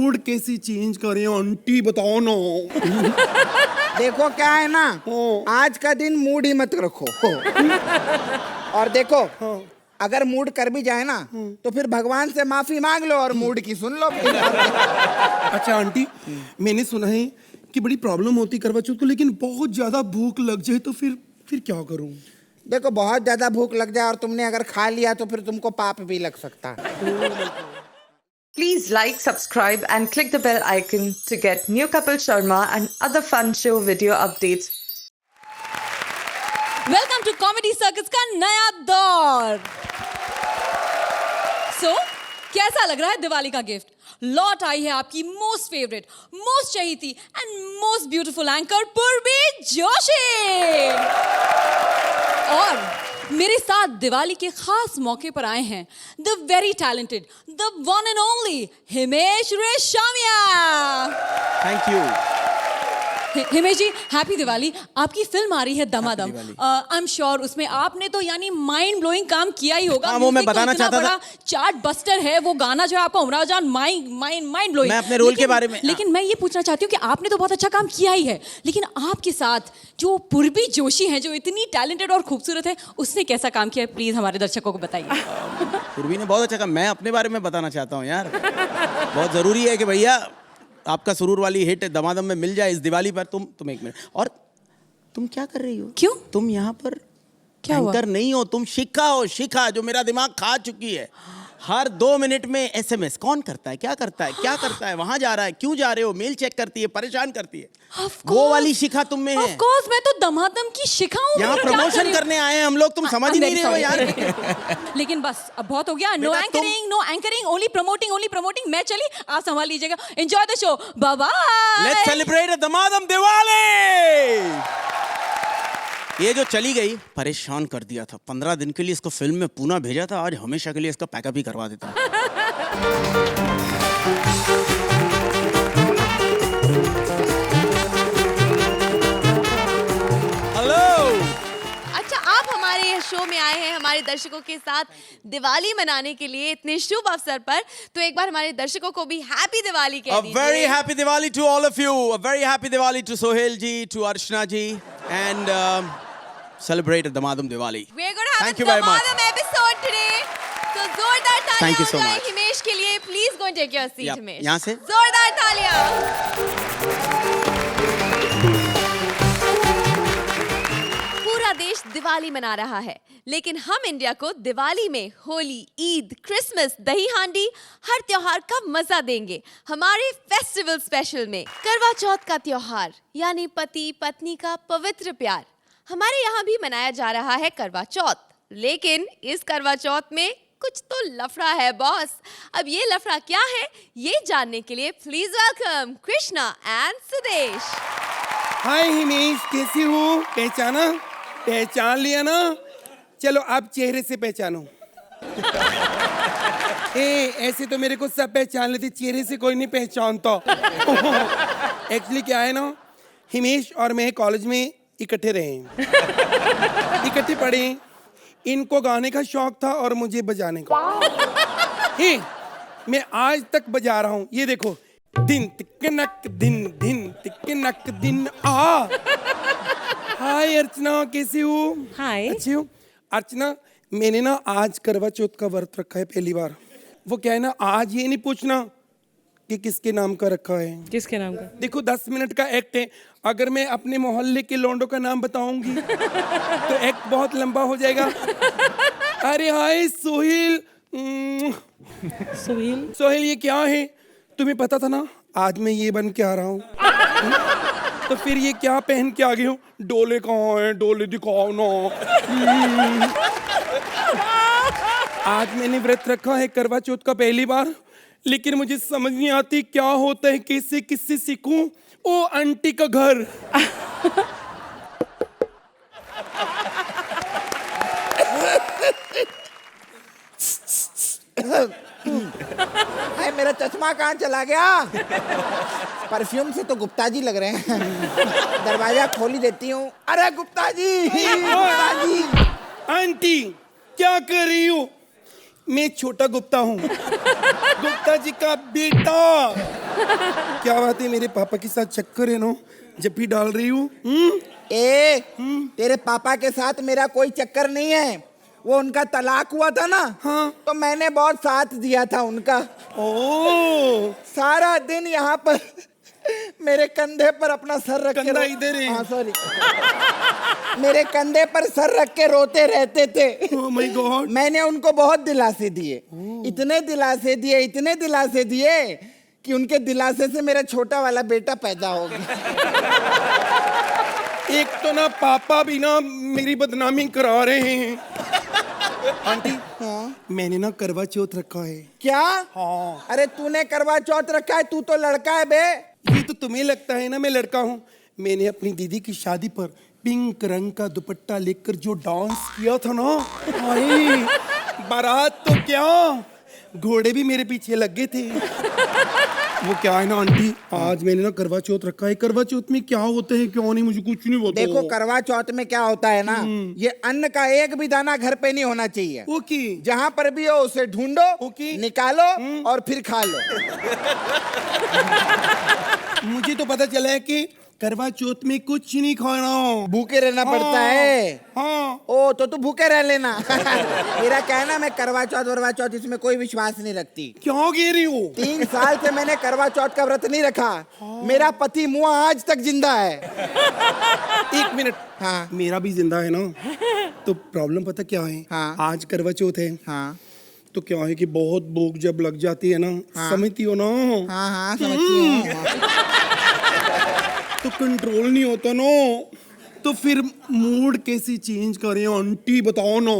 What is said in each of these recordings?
Mood कैसे change करें aunty, बताओ ना। देखो क्या है ना, आज का दिन मूड ही मत रखो। और देखो, अगर मूड कर भी जाए ना तो फिर भगवान से माफी मांग लो और मूड की सुन लो। अच्छा आंटी, मैंने सुना है कि बड़ी प्रॉब्लम होती करवा चौथ को, लेकिन बहुत ज्यादा भूख लग जाए तो फिर क्या करूं? देखो, बहुत ज्यादा भूख लग जाए और तुमने अगर खा लिया तो फिर तुमको पाप भी लग सकता है। Please like, subscribe and click the bell icon to get new Kapil Sharma and other fun show video updates. Welcome to comedy circus का नया दौर। कैसा लग रहा है दिवाली का गिफ्ट? लौट आई है आपकी मोस्ट फेवरेट, मोस्ट चहीती and most beautiful anchor Purvi Joshi. और मेरे साथ दिवाली के खास मौके पर आए हैं the very talented, the one and only Himesh Reshammiya. Thank you. Himesh ji, happy Diwali. आपकी फिल्म आ रही है दमादम। आई एम श्योर उसमें आपने तो यानी माइंड ब्लोइंग काम किया ही होगा। वो मैं बताना चाहता था, चार्ट बस्टर है वो गाना जो है आपका, उमराजान, माइंड ब्लोइंग। मैं अपने रोल के बारे में, लेकिन मैं ये पूछना चाहती हूँ कि आपने तो बहुत अच्छा काम किया ही है, लेकिन आपके साथ जो पूर्वी जोशी है, जो इतनी टैलेंटेड और खूबसूरत है, उसने कैसा काम किया है? प्लीज हमारे दर्शकों को बताइए। पूर्वी ने बहुत अच्छा काम। मैं अपने बारे में बताना चाहता हूँ यार। बहुत जरूरी है कि भैया आपका सुरूर वाली हिट दमादम में मिल जाए इस दिवाली पर। तुम एक मिनट, और तुम क्या कर रही हो? क्यों? तुम यहाँ पर क्या एंकर नहीं हो, तुम शिखा हो। शिखा जो मेरा दिमाग खा चुकी है। हर 2 मिनट में SMS कौन करता है, क्या करता है, क्या करता है, वहां जा रहा है, क्यों जा रहे हो, मेल चेक करती है, परेशान करती है। वो वाली शिखा तुम में है। ऑफ कोर्स, मैं तो दमादम की शिखा हूं। यहाँ प्रमोशन करने आए हैं हम लोग, तुम समझ ही नहीं रहे हो यार। लेकिन बस अब बहुत हो गया। No anchoring, only promoting. मैं चली, आप संभाल लीजिएगा। Enjoy the show, bye bye. Let's celebrate दमादम दिवाली। ये जो चली गई, परेशान कर दिया था। 15 दिन के लिए इसको फिल्म में पूना भेजा था, आज हमेशा के लिए इसका पैकअप ही करवा देता हूं। अच्छा, आप हमारे शो में आए हैं हमारे दर्शकों के साथ दिवाली मनाने के लिए इतने शुभ अवसर पर, तो एक बार हमारे दर्शकों को भी हैप्पी दिवाली कह दीजिए। A very happy Diwali to all of you. A very happy Diwali to Sohail ji, to Archana ji, and celebrate Damadam Diwali. We're going to have Thank a you very much. Damadam episode today. So जोरदार तालियां Thank you so हो जाए much. Himesh के लिए। Please go and take your seat, Yeah, Himesh. यहाँ से? जोरदार तालियां। पूरा देश दिवाली मना रहा है, लेकिन हम इंडिया को दिवाली में होली, ईद, क्रिसमस, दही हांडी, हर त्योहार का मजा देंगे हमारे फेस्टिवल स्पेशल में। करवा चौथ का त्योहार यानी पति पत्नी का पवित्र प्यार, हमारे यहाँ भी मनाया जा रहा है करवा चौथ। लेकिन इस करवा चौथ में कुछ तो लफड़ा है बॉस। अब ये लफड़ा क्या है, ये जानने के लिए please welcome Krishna and Sudesh. Hi Himesh, कैसी हो? पहचान लिया ना? चलो आप चेहरे से पहचानो। ऐसे तो मेरे को सब पहचान लेते, चेहरे से कोई नहीं पहचानता। एक्चुअली क्या है ना, हिमेश और मैं कॉलेज में इकट्ठे रहे हैं, इकट्ठे पढ़े हैं। इनको गाने का शौक था और मुझे बजाने का। मैं आज तक बजा रहा हूँ। ये देखो, दिन तिकनक दिन, दिन तिकनक दिन आ। हाय अर्चना, कैसी हो? हाय। अच्छी हो? अर्चना, मैंने ना आज करवा चौथ का व्रत रखा है पहली बार। वो क्या है ना, आज ये नहीं पूछना कि किसके नाम का रखा है। किसके नाम का? देखो 10 मिनट का एक्ट है। अगर मैं अपने मोहल्ले के लोंडों का नाम बताऊंगी तो एक्ट बहुत लंबा हो जाएगा। अरे हाय सोहेल। सोहेल ये क्या है? तुम्हें पता था ना आज मैं ये बन के आ रहा हूँ। तो फिर ये क्या पहन के आ गई हूँ? डोले कहाँ है? डोले दिखाओ ना। आज मैंने व्रत रखा है करवा चौथ का पहली बार, लेकिन मुझे समझ नहीं आती क्या होता है, कैसे किससे सीखूं। ओ आंटी का घर। हाय, मेरा चश्मा कहाँ चला गया? परफ्यूम से तो गुप्ता जी लग रहे हैं। दरवाजा खोल ही देती हूँ। अरे गुप्ता जी, गुप्ता जी। आंटी क्या कर रही हो? मैं छोटा गुप्ता हूँ, गुप्ता जी का बेटा। क्या बात है, मेरे पापा के साथ चक्कर है ना, जब भी डाल रही हूँ। तेरे पापा के साथ मेरा कोई चक्कर नहीं है। वो उनका तलाक हुआ था ना, हाँ। तो मैंने बहुत साथ दिया था उनका। ओ, सारा दिन यहाँ पर मेरे कंधे पर अपना सर रख के कंधा इधर है। हाँ सॉरी, मेरे कंधे पर सर रख के रोते रहते थे। Oh my God. मैंने उनको बहुत दिलासे दिए, इतने दिलासे दिए, इतने दिलासे दिए कि उनके दिलासे से मेरा छोटा वाला बेटा पैदा हो गया। एक तो ना पापा भी ना मेरी बदनामी करा रहे हैं। आंटी, हाँ? मैंने ना करवा चौथ रखा है। क्या? हाँ। अरे तूने करवा चौथ रखा है? तू तो लड़का है बे। ये तो तुम्हें लगता है ना मैं लड़का हूँ। मैंने अपनी दीदी की शादी पर पिंक रंग का दुपट्टा लेकर जो डांस किया था ना, भाई बारात तो क्या, घोड़े भी मेरे पीछे लग गए थे। वो क्या है ना आंटी, आज मैंने ना करवा चौथ रखा है। करवा चौथ में क्या होता है, क्यों नहीं, मुझे कुछ नहीं पता। देखो करवा चौथ में क्या होता है ना, ये अन्न का एक भी दाना घर पे नहीं होना चाहिए। ओके। जहाँ पर भी हो उसे ढूंढो, ओके। निकालो और फिर खा लो। मुझे तो पता चला है कि करवा चौथ में कुछ नहीं खाना, भूखे रहना पड़ता है। हाँ। ओ तो तू भूखे रह लेना। मेरा कहना, मैं करवा चौथ वरवा चौथ इसमें कोई विश्वास नहीं रखती। क्यों कह रही हो? 3 साल से मैंने करवा चौथ का व्रत नहीं रखा। मेरा पति मुआ आज तक जिंदा है। 1 मिनट। हाँ। मेरा भी जिंदा है ना, तो प्रॉब्लम पता क्या है? हाँ। आज करवा चौथ है। हाँ तो क्या है कि बहुत भूख जब लग जाती है ना, हाँ। समझती हो ना, हाँ हाँ समझती हूँ। तो कंट्रोल नहीं होता ना, तो फिर मूड कैसे चेंज करें आंटी, बताओ ना।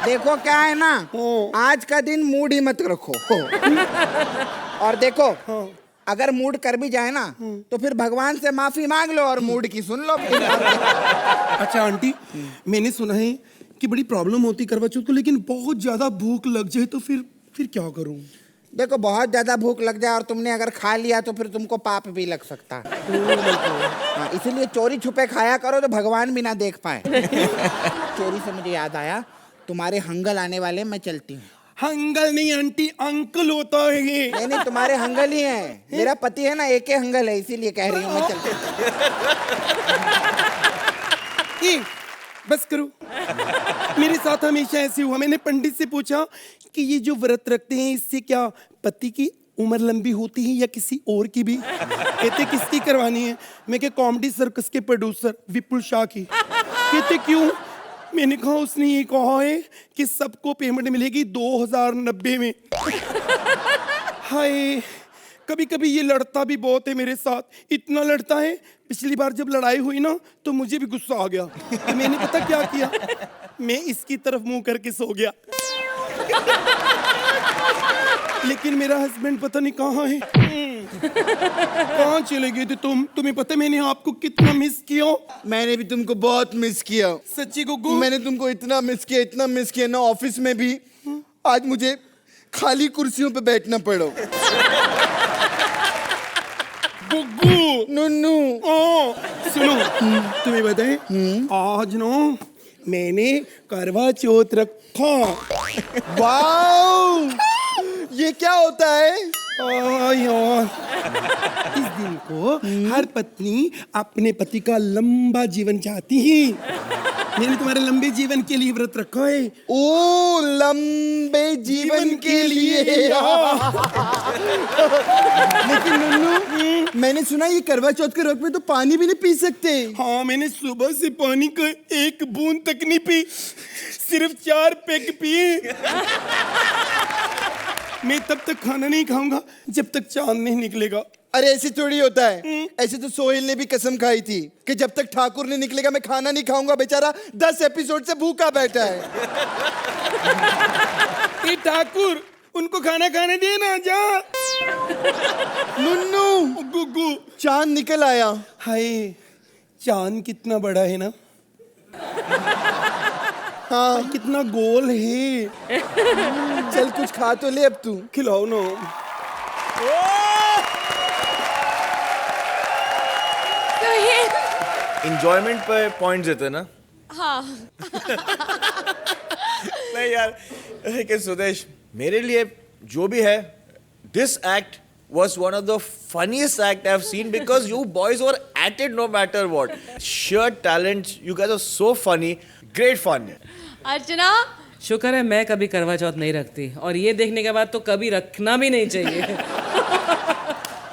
देखो क्या है ना, हाँ। आज का दिन मूड ही मत रखो। और देखो, हाँ। अगर मूड कर भी जाए ना, तो फिर भगवान से माफी मांग लो और मूड की सुन लो। अच्छा आंटी, मैंने सुना है कि बड़ी प्रॉब्लम होती करवा चौथ को, लेकिन बहुत ज्यादा भूख लग जाए तो फिर क्या करूं? देखो बहुत ज्यादा भूख लग जाए और तुमने अगर खा लिया तो फिर तुमको पाप भी लग सकता है। हाँ, इसीलिए चोरी छुपे खाया करो तो भगवान भी ना देख पाए। चोरी से मुझे याद आया, तुम्हारे हंगल आने वाले, मैं चलती हूँ। हंगल नहीं आंटी, अंकल होता है ये। नहीं तुम्हारे हंगल ही हैं। मेरा पति है ना, एक ही हंगल है, इसीलिए कह रही हूँ मैं चलती हूँ। बस करो, मेरे साथ हमेशा ऐसे हुआ। मैंने पंडित से पूछा कि ये जो व्रत रखते हैं इससे क्या पति की उम्र लंबी होती है या किसी और की भी? कहते किसकी करवानी है? मैं क्या कॉमेडी सर्कस के प्रोड्यूसर विपुल शाह की। कहते क्यों? मैंने कहा उसने ये कहा है कि सबको पेमेंट मिलेगी 2090 में। हाय, कभी कभी ये लड़ता भी बहुत है मेरे साथ, इतना लड़ता है। पिछली बार जब लड़ाई हुई ना तो मुझे भी गुस्सा आ गया, तो मैंने पता क्या किया, मैं इसकी तरफ मुंह करके सो गया। लेकिन मेरा हस्बैंड पता नहीं कहाँ है। कहाँ चले गए थे तुम? तुम्हें पता मैंने आपको कितना मिस किया? मैंने भी तुमको बहुत मिस किया। सच्ची गुग्गू? मैंने तुमको इतना मिस किया ना, ऑफिस में भी आज मुझे खाली कुर्सियों पे बैठना पड़ो। गुग्गू, नुन्नू, ओ, सुनो, तुम्हें बताए आज ना मैंने करवा चौथ रखा। वाओ, ये क्या होता है? यार, इस दिन को हर पत्नी अपने पति का लंबा जीवन चाहती है। मैंने तुम्हारे लंबे जीवन के लिए व्रत रखा है। ओ, लंबे जीवन के लिए। लेकिन नुन्नू, मैंने सुना ये करवा चौथ के व्रत में तो पानी भी नहीं पी सकते। हाँ, मैंने सुबह से पानी का एक बूंद तक नहीं पी, सिर्फ 4 पैक पिए। मैं तब तक खाना नहीं खाऊंगा जब तक चांद नहीं निकलेगा। अरे ऐसे थोड़ी होता है, ऐसे तो सोहेल ने भी कसम खाई थी कि जब तक ठाकुर नहीं निकलेगा मैं खाना नहीं खाऊंगा। बेचारा 10 एपिसोड से भूखा बैठा है। ये ठाकुर, उनको खाना खाने दे ना, जा। नुन्नू, गुग्गू, चांद निकल आया। हाय, चांद कितना बड़ा है ना। हाँ, कितना गोल है। चल कुछ खा तो ले अब तू। खिलाओ ना। इंजॉयमेंट पे पॉइंट्स देते हैं ना। हाँ। नहीं यार, लेकिन सुदेश मेरे लिए जो भी है, this act was one of the funniest act I've seen because you boys were at it no matter what. Sheer talent, you guys are so funny, great fun. अर्चना शुक्र है मैं कभी करवा चौथ नहीं रखती, और ये देखने के बाद तो कभी रखना भी नहीं चाहिए।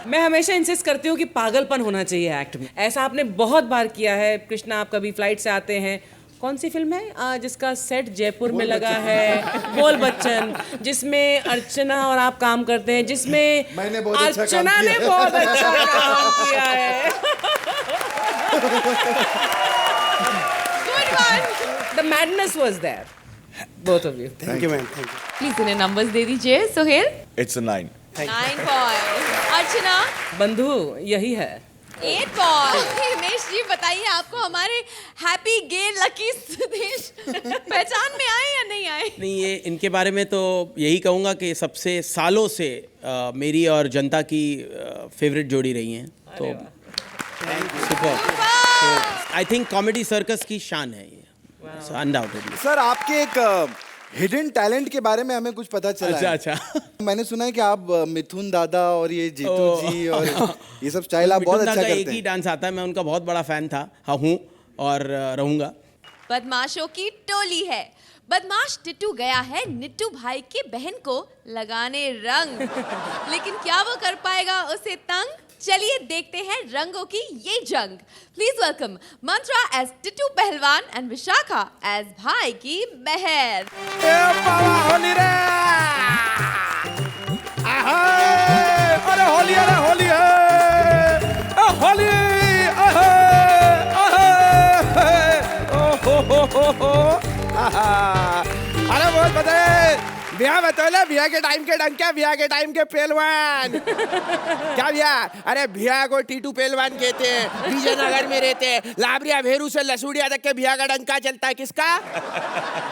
मैं हमेशा इंसिस्ट करती हूँ कि पागलपन होना चाहिए एक्ट में। ऐसा आपने बहुत बार किया है। कृष्णा, आप कभी फ्लाइट से आते हैं, कौन सी फिल्म है जिसका सेट जयपुर में लगा है? बोल बच्चन, जिसमें अर्चना और आप काम करते हैं, जिसमें अर्चना ने बहुत अच्छा काम किया है। Good one. The madness was there, both of you. Thank you ma'am, thank you. Please इन्हें नंबर्स दे दीजिए। Sohail It's a 9. 9 पॉइंट। अर्चना बंधु यही है। 8 पॉइंट। हिमेश जी बताइए, आपको हमारे हैप्पी गे लकी सुदेश पहचान में आए या नहीं आए? नहीं, ये इनके बारे में तो यही कहूँगा कि सबसे सालों से मेरी और जनता की फेवरेट जोड़ी रही हैं। तो super. I think comedy circus की शान है ये, अनडाउटेडली। सर, आपके एक हिडन टैलेंट के बारे में हमें कुछ पता चला है। अच्छा। मैंने सुना है कि आप मिथुन दादा और ये जीतू जी और ये सब स्टाइल आप बहुत मिथुन दा अच्छा का करते एक ही हैं। डांस आता है, मैं उनका बहुत बड़ा फैन था, हाँ हूँ और रहूँगा। बदमाशों की टोली है। बदमाश टिट्टू गया है निट्टू भाई की बहन को लगाने रंग, लेकिन क्या वो कर पाएगा उसे तंग? चलिए देखते हैं रंगों की ये जंग। Please welcome Mantra as Tittu Pahalwan and Vishakha as भाई की बहन। होली रे, अरे होली, अरे होली है, होली, अरे बहुत बताए भैया, बतौले भैया के टाइम के डंके, भैया के टाइम के पहलवान। क्या भैया? अरे भैया को टीटू पहलवान कहते हैं, विजयनगर में रहते हैं। लाबरिया भेरू से लसूड़िया तक के भैया का डंका चलता है। किसका?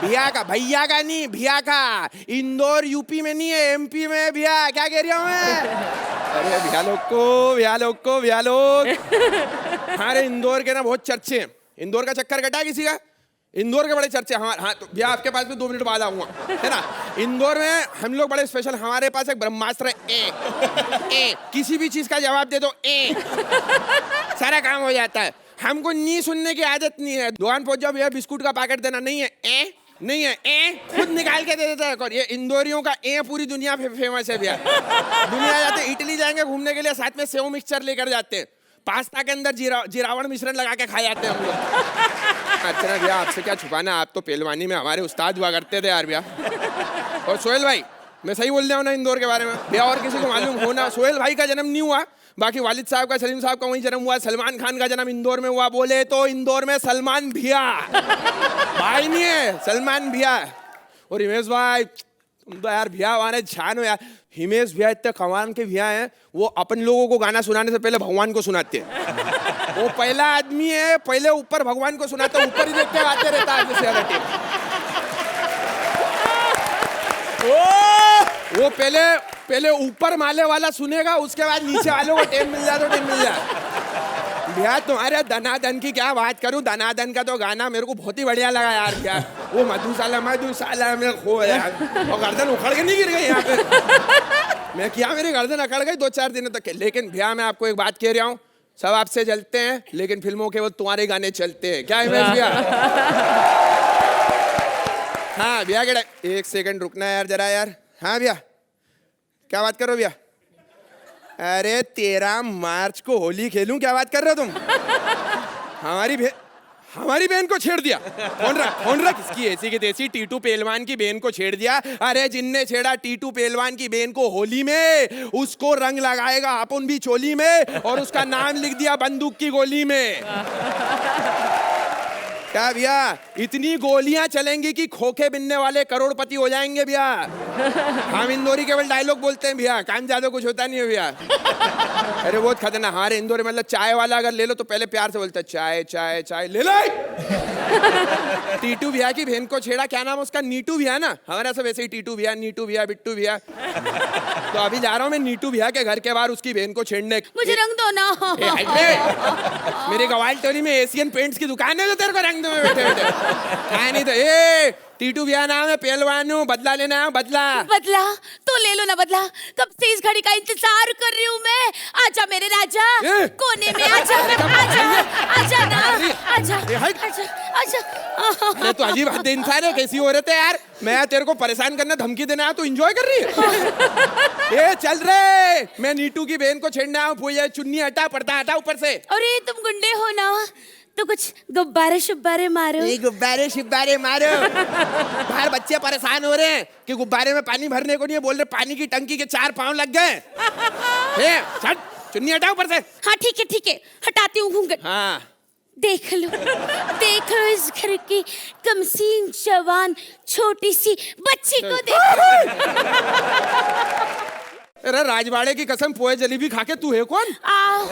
भैया का। भैया का नहीं, भैया का। इंदौर यूपी में नहीं है, एमपी में है भैया। क्या कह रही हूँ मैं? अरे भैया लोग को, भैया लोग को, भैया लोग, हमारे इंदौर के ना बहुत चर्चे हैं। इंदौर का चक्कर कटा किसी का? इंदौर के बड़े चर्चे। हाँ तो भैया आपके पास में 2 मिनट बाद आऊंगा, है ना। इंदौर में हम लोग बड़े स्पेशल, हमारे पास एक ब्रह्मास्त्र है, ए किसी भी चीज का जवाब दे दो, सारा काम हो जाता है। हमको नहीं सुनने की आदत नहीं है। दुकान पहुंच जाओ भैया, बिस्कुट का पैकेट देना, नहीं है, नहीं है, खुद निकाल के दे देता है। और ये इंदौरियों का पूरी दुनिया पे फेमस है भैया। दुनिया जाते, इटली जाएंगे घूमने के लिए, साथ में सेव मिक्सचर लेकर जाते हैं। पास्ता के अंदर जीरावण मिश्रण लगा के खा जाते हैं हम लोग। अच्छा भैया, आपसे क्या छुपाना, आप तो पहलवानी में हमारे उस्ताद हुआ करते थे यार भैया। और सोहेल भाई, मैं सही बोल रहा हूँ ना इंदौर के बारे में भैया? और किसी को मालूम होना, सोहेल भाई का जन्म नहीं हुआ, बाकी वालिद साहब का, सलीम साहब का वहीं जन्म हुआ। सलमान खान का जन्म इंदौर में हुआ। बोले तो इंदौर में सलमान भैया भाई नहीं है, सलमान भैया। और हिमेश भाई, तुम तो यार भैया हमारे जान हो यार। हिमेश भैया इतने कमाल के भैया हैं, वो अपन लोगों को गाना सुनाने से पहले भगवान को सुनाते हैं। वो पहला आदमी है, पहले ऊपर भगवान को सुनाता, ऊपर ही देख के गाते रहता है जैसे। वो पहले ऊपर माले वाला सुनेगा, उसके बाद नीचे वालों को टेम मिल जाए तो टेम मिल जाए। भैया तुम्हारे दनादन की क्या बात करूं, दनादन का तो गाना मेरे को बहुत ही बढ़िया लगा यार भैया। वो मधुशाला में खो यार, और गर्दन उखड़ के नहीं गिर गई यहाँ पे। मैं क्या, मेरी गर्दन अकड़ गई 2-4 दिनों तक। लेकिन भैया मैं आपको एक बात कह रहा हूँ, सब आपसे जलते हैं, लेकिन फिल्मों के वो तुम्हारे गाने चलते हैं। क्या हिमेश भैया? हाँ भैया के 1 सेकंड रुकना यार जरा यार। हाँ भैया, क्या बात करो भैया? अरे 13 मार्च को होली खेलूं, क्या बात कर रहे हो तुम? हमारी बहन को छेड़ दिया। कौन रहा? किसकी ऐसी की तैसी टीटू पहलवान की बहन को छेड़ दिया। अरे जिनने छेड़ा टीटू पहलवान की बहन को होली में, उसको रंग लगाएगा अपन भी चोली में, और उसका नाम लिख दिया बंदूक की गोली में। क्या भैया, इतनी गोलियां चलेंगी कि खोखे बिनने वाले करोड़पति हो जाएंगे भैया। हम इंदौरी केवल डायलॉग बोलते हैं भैया, काम ज्यादा कुछ होता नहीं है भैया। अरे बहुत खतरनाक। हमारे इंदौर में मतलब चाय वाला अगर ले लो तो पहले प्यार से बोलता है, चाय चाय चाय ले लो। टीटू भैया की बहन को छेड़ा, क्या नाम उसका? नीटू भैया ना, हमारा सब ऐसे ही टीटू भैया, नीटू भैया, बिट्टू भैया। तो अभी जा रहा हूँ मैं नीटू भैया के घर के बाहर उसकी बहन को छेड़ने। मुझे रंग दो ना। मेरे गवाल टोली में एशियन पेंट्स की दुकान है, तो तेरे को रंग दो में बैठे बैठे। नहीं तो टीटू भैया नाम है, पहलवान हूँ, बदला लेना है, बदला। बदला तो ले लो ना बदला, कब से इस घड़ी का इंतजार कर रही हूँ मैं। आजा मेरे राजा, ए! कोने में आजा, आजा, आजा ना, आजा, आजा, आजा। अरे तू अजीब हद इंसान है, कैसी हो रहे थे यार? मैं तेरे को परेशान करना, धमकी देना आया, तू एंजॉय कर रही है? ए चल रे, मैं नीटू की बहन को छेड़ना हूँ, पूजा चुन्नी हटा, पर्दा हटा ऊपर से। अरे तुम गुंडे हो ना, तो कुछ गुब्बारे शुब्बारे मारो। गुब्बारे शिब्बारे मारो। बाहर बच्चे परेशान हो रहे हैं कि गुब्बारे में पानी भरने को नहीं है, बोल रहे पानी की टंकी के 4 पाँव लग गए। चुन्नी हटा ऊपर से। हाँ ठीक है, हटाती हूँ घूंघट। हाँ देख लो इस घर की कमसीन जवान छोटी सी बच्ची को देखो। अरे राजवाड़े की कसम, पोए जलेबी खा के तू है कौन? आओ,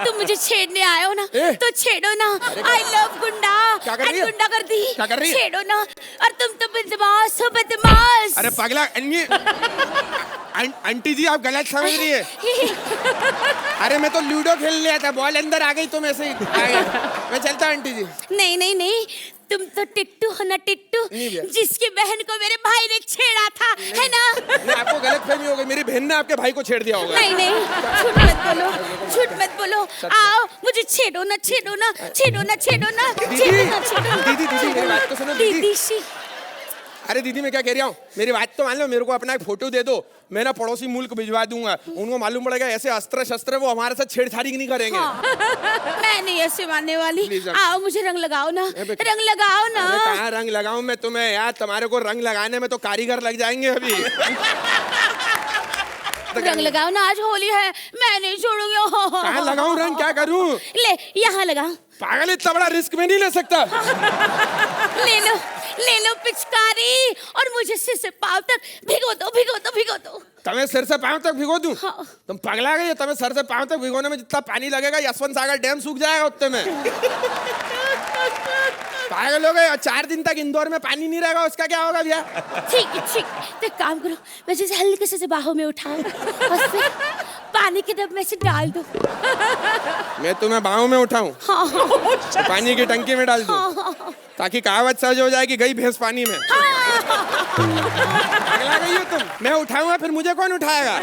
तुम मुझे छेड़ने आए हो ना, तो छेड़ो ना। आई लव गुंडा। क्या कर रही है? गुंडा कर दी। क्या कर रही है? छेड़ो ना। और तुम तो बदमाश हो, बदमाश। अरे पगला आंटी जी, आप गलत समझ रही है। अरे मैं तो लूडो खेल लिया था, बॉल अंदर आ गई तो मैं से आ गया। मैं चलता हूं आंटी जी। नहीं, तुम तो टिट्टू हो ना, टिट्टू, जिसकी बहन को मेरे भाई ने छेड़ा था, है ना? नहीं, आपको गलतफहमी हो गई, मेरी बहन ने आपके भाई को छेड़ दिया होगा। नहीं, झूठ मत बोलो। आओ, मुझे छेड़ो ना। दीदी मेरी बात तो सुनो दीदी। दीदी। अरे दीदी मैं क्या कह रहा हूँ, मेरी बात तो मान लो, मेरे को अपना एक फोटो दे दो, मैं ना पड़ोसी मुल्क भिजवा दूंगा, उनको मालूम पड़ेगा ऐसे अस्त्र शस्त्र वो हमारे साथ छेड़छाड़ी नहीं करेंगे। हाँ। मैं नहीं ऐसे मानने वाली। Please, आओ, मुझे रंग लगाओ ना, रंग लगाओ ना। कहाँ रंग लगाऊं मैं तुम्हें यार, तुम्हारे को रंग लगाने में तो कारीगर लग जाएंगे अभी। रंग लगाओ ना, आज होली है, मैं नहीं छोड़ूंगी। कहाँ लगाऊं रंग, क्या करूं? ले यहाँ लगाओ। पागल, इतना बड़ा रिस्क में नहीं ले सकता। ले लो पिचकारी, और मुझे सिर से पाँव तक भिगो दो। तुम्हें सिर से पाँव तक भिगो दूं? हाँ। तुम पगला गई, तुम्हें सर से पाँव तक भिगोने में जितना पानी लगेगा, यशवंत सागर डैम सूख जाएगा उतने में। पागल हो गए, 4 दिन तक इंदौर में पानी नहीं रहेगा, उसका क्या होगा भैया? ठीक, तो एक काम करो, मुझे हल्के से बाहों में उठाओ और फिर पानी के डब में से डाल दो। मैं तुम्हें बाहों में उठाऊं? हाँ। पानी की टंकी में डाल दूं, ताकि कहावत सच हो जाए कि गई भैंस पानी में। पगला गई हो तुम। मैं उठाऊंगा फिर मुझे कौन उठाएगा?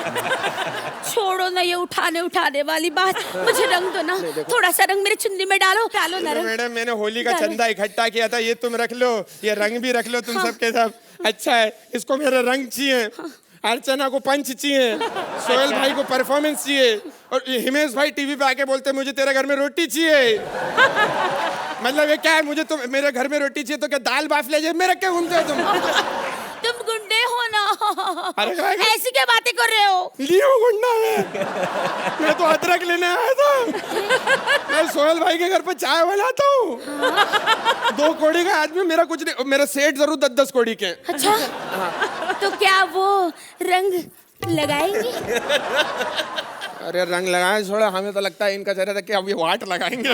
छोड़ो ना ये उठाने वाली बात, मुझे रंग दो ना, थोड़ा सा रंग मेरे चुन्नी में डालो ना रंग। मैडम, मैंने होली का चंदा इकट्ठा किया था, ये तुम रख लो, ये रंग भी रख लो तुम सबके सब। अच्छा है, इसको मेरे रंग चाहिए, अर्चना को पंच चाहिए, सोहेल भाई को परफॉर्मेंस चाहिए, और हिमेश भाई टीवी पे आके बोलते मुझे तेरे घर में रोटी चाहिए। मतलब ये क्या है, मुझे तुम मेरे घर में रोटी चाहिए तो क्या दाल बाफले जेब में रख के घूमते हो तुम गुंडे हो ना। अरे ऐसी क्या बातें कर रहे हो? लियो गुंडा मैं तो अदरक लेने आया था। मैं सोहेल भाई के घर पे चाय बनाता हूँ। 2 कौड़ी का आदमी, मेरा कुछ नहीं, मेरे सेठ जरूर 10-10 कौड़ी के। अच्छा, तो क्या वो रंग लगाएंगे? अरे रंग लगाए छोड़ा, हमें तो लगता है इनका चेहरा देख के अब ये वाट लगाएंगे।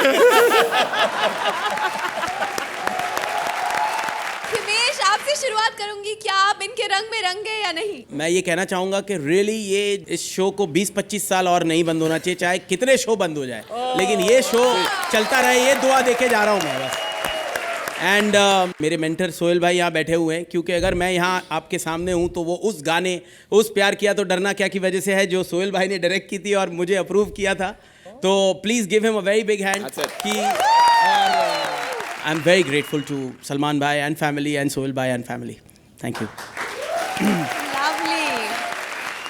हिमेश, आपसे शुरुआत करूंगी, क्या आप इनके रंग में रंगे या नहीं? मैं ये कहना चाहूंगा कि रियली ये इस शो को 20-25 साल और नहीं बंद होना चाहिए, चाहे कितने शो बंद हो जाए, लेकिन ये शो चलता रहे, ये दुआ देके जा रहा हूँ मैं बस। एंड मेरे मेंटर सोहेल भाई यहाँ बैठे हुए हैं, क्योंकि अगर मैं यहाँ आपके सामने हूँ तो वो उस गाने, उस प्यार किया तो डरना क्या की वजह से है, जो सोहेल भाई ने डायरेक्ट की थी और मुझे अप्रूव किया था। तो please give him a very big hand कि I am very grateful to Salman भाई एंड फैमिली एंड सोहेल भाई and family. Thank you. Lovely.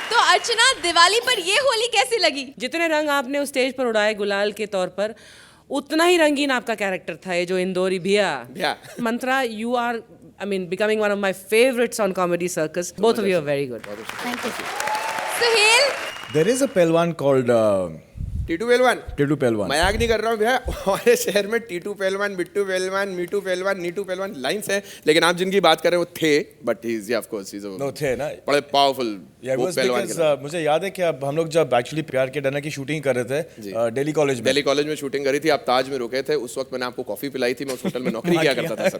तो अर्चना, दिवाली पर ये होली कैसी लगी? जितने रंग आपने उस स्टेज पर उड़ाए गुलाल के तौर पर, उतना ही रंगीन आपका कैरेक्टर था, ये जो इंदौरी भैया। मंत्रा, you are, I mean, becoming one of my favorites on Comedy Circus. Both of you are very good. Thank you. Suhail? There is a Pelwan called Titu पहलवान। Titu Pelwan. मजाक नहीं कर रहा हूँ भैया, हमारे शहर में टीटू पहलवान, बिट्टू पहलवान, मीटू पहलवान, नीटू पहलवान लाइन्स है, लेकिन आप जिनकी बात कर रहे हो वो थे, but he is of course is No, थे ना। बड़े पावरफुल पहलवान। मुझे याद है कि अब हम लोग जब एक्चुअली प्यार के डरना की शूटिंग कर रहे थे दिल्ली कॉलेज में शूटिंग करी थी, आप ताज में रुके थे, उस वक्त मैंने आपको कॉफी पिलाई थी, मैं उस होटल में नौकरी किया करता था sir.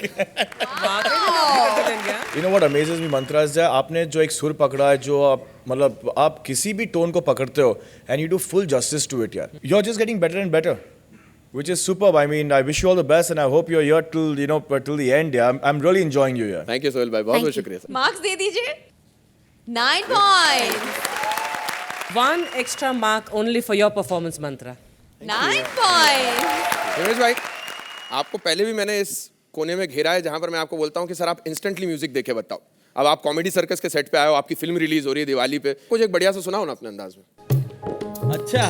You know what amazes me, Mantra, is that आपने जो एक सुर पकड़ा है, जो आप मतलब आप किसी भी टोन को पकड़ते हो, and you do full justice to it यार। You're just getting better and better. which is superb. I mean, I wish you all the best, and I hope you're here till the end. Yeah, I'm really enjoying you here. Thank you Sohail भाई, बहुत बहुत शुक्रिया sir. Marks दे दीजिए। 9 points. 1 extra mark only for your performance, Mantra. 9 points. Himesh भाई, आपको पहले भी मैंने इस कोने में घेरा है जहां पर मैं आपको बोलता हूं कि सर आप इंस्टेंटली म्यूजिक देके बताओ। अब आप कॉमेडी सर्कस के सेट पे आए हो, आपकी फिल्म रिलीज हो रही है दिवाली पे, कुछ एक बढ़िया सा सुनाओ ना अपने अंदाज में। अच्छा।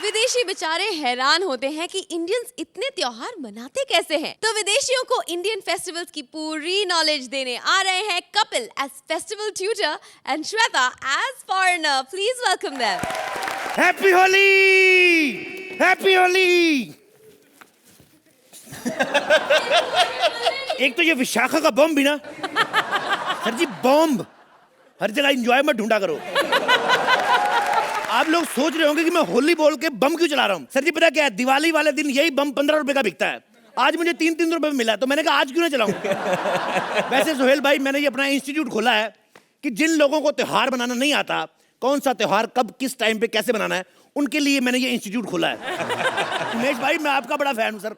विदेशी बेचारे हैरान होते हैं कि इंडियंस इतने त्योहार मनाते कैसे हैं। तो विदेशियों को इंडियन फेस्टिवल्स की पूरी नॉलेज देने आ रहे हैं Kapil as festival tutor and Shweta as foreigner. Please welcome them. Happy Holi, happy Holi. एक तो ये विशाखा का बम भी ना, सर जी बम हर जगह एंजॉयमेंट ढूंढा करो। आप लोग सोच रहे होंगे कि मैं होली बोल के बम क्यों चला रहा हूँ। सर जी पता क्या है, दिवाली वाले दिन यही बम 15 रुपए का बिकता है। आज मुझे 3-3 रुपए में मिला, तो मैंने कहा आज क्यों ना चलाऊं। वैसे सोहेल भाई, मैंने ये अपना इंस्टीट्यूट खोला है कि जिन लोगों को त्योहार बनाना नहीं आता, कौन सा त्योहार कब किस टाइम पे कैसे बनाना है, उनके लिए मैंने ये इंस्टीट्यूट खोला है। उमेश भाई, मैं आपका बड़ा फैन हूँ सर,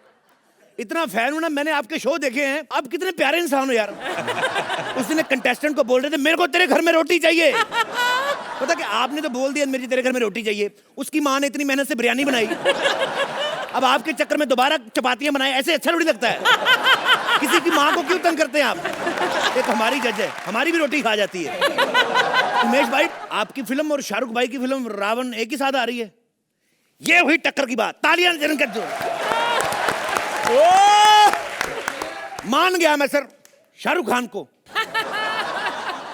इतना फैन हूं ना, मैंने आपके शो देखे हैं। आप कितने प्यारे इंसान हो यार। उस दिन एक कंटेस्टेंट को बोल रहे थे मेरे को तेरे घर में रोटी चाहिए। पता कि आपने तो बोल दिया मेरी तेरे घर में रोटी चाहिए। उसकी माँ ने इतनी मेहनत से बिरयानी बनाई, अब आपके चक्कर में दोबारा चपातियां बनाए, ऐसे अच्छा थोड़ी लगता है। किसी की माँ को क्यों तंग करते हैं आप। एक हमारी जज है, हमारी भी रोटी खा जाती है। उमेश भाई, आपकी फिल्म और शाहरुख भाई की फिल्म रावण एक ही साथ आ रही है। ये हुई टक्कर की बात, तालियां जरूर कर दो। मान गया मैं सर शाहरुख खान को।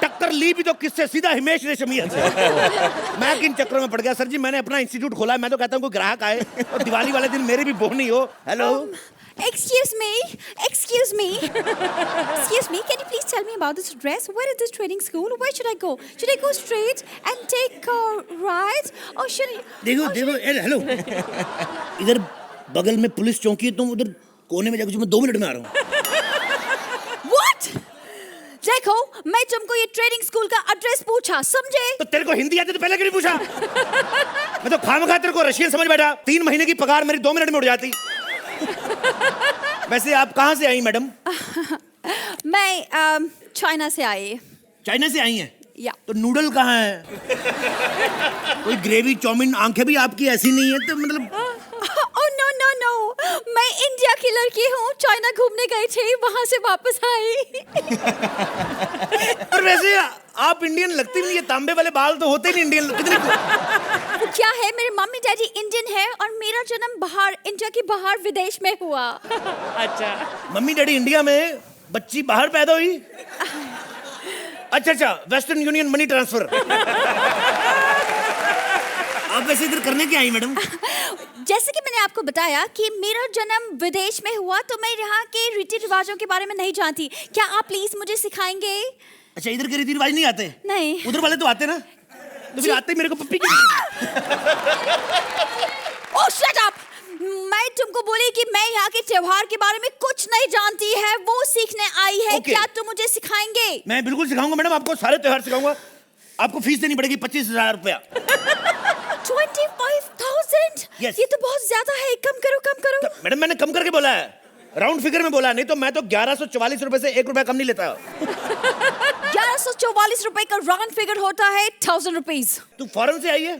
टक्कर ली भी तो किससे, सीधा हिमेश रेशमिया से। मैं किन चक्करों में पड़ गया सर जी। मैंने अपना इंस्टीट्यूट खोला है, मैं तो कहता हूँ कोई ग्राहक आए और दिवाली वाले दिन मेरी भी बोहनी हो। Hello, Excuse me, excuse me, excuse me. Can you please tell me about this address? Where is this training school? Where should I go? Should I go straight and take a right, or should I? देखो, hello, इधर बगल में police चौकी है, तुम उधर कोने में जाकर, मैं 2 मिनट में आ रहा हूँ। What? देखो, मैं तुमको ये ट्रेनिंग स्कूल का एड्रेस पूछा, समझे? तो तेरे को हिंदी आती तो पहले क्यों नहीं पूछा। मैं तो खामखा तेरे को रशियन समझ बैठा। 3 महीने की पगार मेरी 2 मिनट में उड़ जाती। वैसे आप कहाँ से आई मैडम? मैं चाइना से आई। चाइना से आई हैं? या। तो नूडल कहाँ है? कोई ग्रेवी चाउमीन, आंखें भी आपकी ऐसी नहीं है तो मतलब। Oh no no no! मैं इंडिया की लड़की हूँ, चाइना घूमने गई थी, वहाँ से वापस आई। और वैसे आप इंडियन लगती नहीं है, तांबे वाले बाल तो होते नहीं इंडियन। कितने वो क्या है, मेरे मम्मी डैडी इंडियन है और मेरा जन्म बाहर, इंडिया के बाहर विदेश में हुआ। अच्छा, मम्मी डैडी इंडिया में, बच्ची बाहर पैदा हुई। अच्छा, वेस्टर्न यूनियन मनी ट्रांसफर। आप वैसे इधर करने क्या आई मैडम? जैसे कि मैंने आपको बताया कि मेरा जन्म विदेश में हुआ, तो मैं यहाँ के रीति रिवाजों के बारे में नहीं जानती। क्या आप प्लीज मुझे सिखाएंगे? अच्छा, इधर के रीति रिवाज नहीं आते? नहीं। उधर वाले तो आते ना, तो फिर आते मेरे को पप्पी की। ओह शट अप! मैं तुमको बोली कि मैं यहाँ के त्योहार के बारे में कुछ नहीं जानती है, वो सीखने आई है। Okay. क्या तुम मुझे सिखाएंगे? मैं बिल्कुल सिखाऊंगा मैडम, आपको सारे त्योहार सिखाऊंगा। आपको फीस देनी पड़ेगी 25,000 रुपया। 25,000? Yes. ये तो बहुत ज्यादा है, कम करो कम करो। तो मैडम मैंने कम करके बोला है, राउंड फिगर में बोला, नहीं तो मैं तो 1144 रुपए से 1 रुपया कम नहीं लेता। 1144 रुपए का राउंड फिगर होता है 1000 रुपीज। तू फॉरेन से आई है,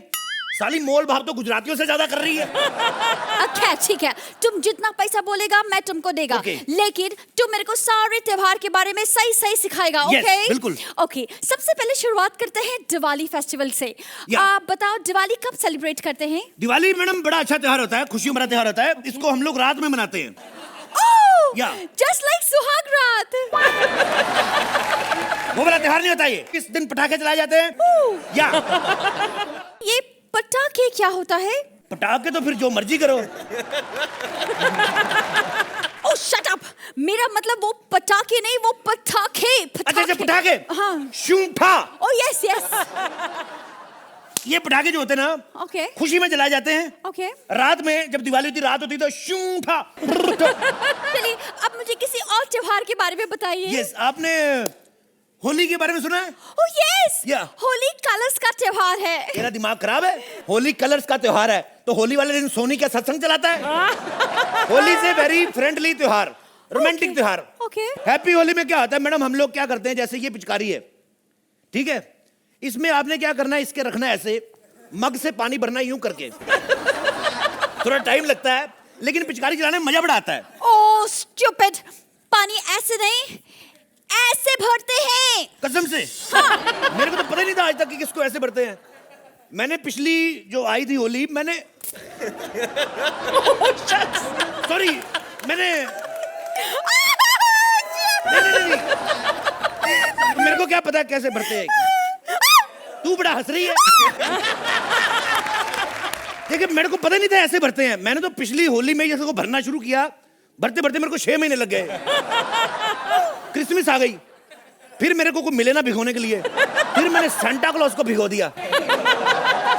साली मोल भाव तो गुजरातियों से ज्यादा कर रही है। अच्छा ठीक है, तुम जितना पैसा बोलेगा मैं तुमको देगा। Okay. लेकिन तुम मेरे को सारे त्योहार के बारे में सही सही सिखाएगा। Yes, ओके बिल्कुल। ओके, सबसे पहले शुरुआत करते हैं दिवाली फेस्टिवल से। आप बताओ दिवाली कब सेलिब्रेट करते हैं? दिवाली मैडम बड़ा अच्छा त्योहार होता है, खुशियों भरा त्योहार होता है। इसको हम लोग रात में मनाते हैं। जस्ट लाइक सुहाग रात। वो वाला त्योहार नहीं होता ये, किस दिन पटाखे चलाए जाते हैं। या ये पटाखे क्या होता है? पटाखे तो फिर जो मर्जी करो। ओह शट अप! मेरा मतलब वो पटाखे नहीं, वो पटाखे। अच्छा पटाखे। हाँ। शूंठा। Oh yes yes. ये पटाखे जो होते हैं ना, ओके, खुशी में जलाए जाते हैं। ओके। रात में जब दिवाली होती, रात होती तो शूंठा। चलिए अब मुझे किसी और त्योहार के बारे में बताइए। यस, आपने होली के बारे में सुना है? Oh yes! Yeah. Holi colours का त्योहार है। तेरा दिमाग खराब है? होली कलर्स का त्योहार है तो होली वाले दिन सोनी क्या सत्संग चलाता है? होली से वेरी फ्रेंडली त्योहार, रोमांटिक त्योहार। Okay. हैप्पी होली में क्या होता है मैडम, हम लोग क्या करते हैं, जैसे ये पिचकारी है, ठीक है, इसमें आपने क्या करना है, इसके रखना है ऐसे, मग से पानी भरना यूं करके। थोड़ा टाइम लगता है लेकिन पिचकारी चलाने में मजा बड़ा आता है। Oh stupid! पानी ऐसे नहीं, ऐसे भरते हैं। कसम से? हाँ। मेरे को तो पता ही नहीं था आज तक कि किसको ऐसे भरते हैं। मैंने पिछली जो आई थी होली, मैंने सॉरी मैंने नहीं। तो मेरे को क्या पता कैसे भरते हैं। तू बड़ा हंस रही है। देखिए मेरे को पता नहीं था ऐसे भरते हैं। मैंने तो पिछली होली में जैसे को भरना शुरू किया, भरते भरते मेरे को 6 महीने लग गए। क्रिसमस आ गई, फिर मेरे को मिले ना भिगोने के लिए, फिर मैंने सांता क्लॉज को भिगो दिया।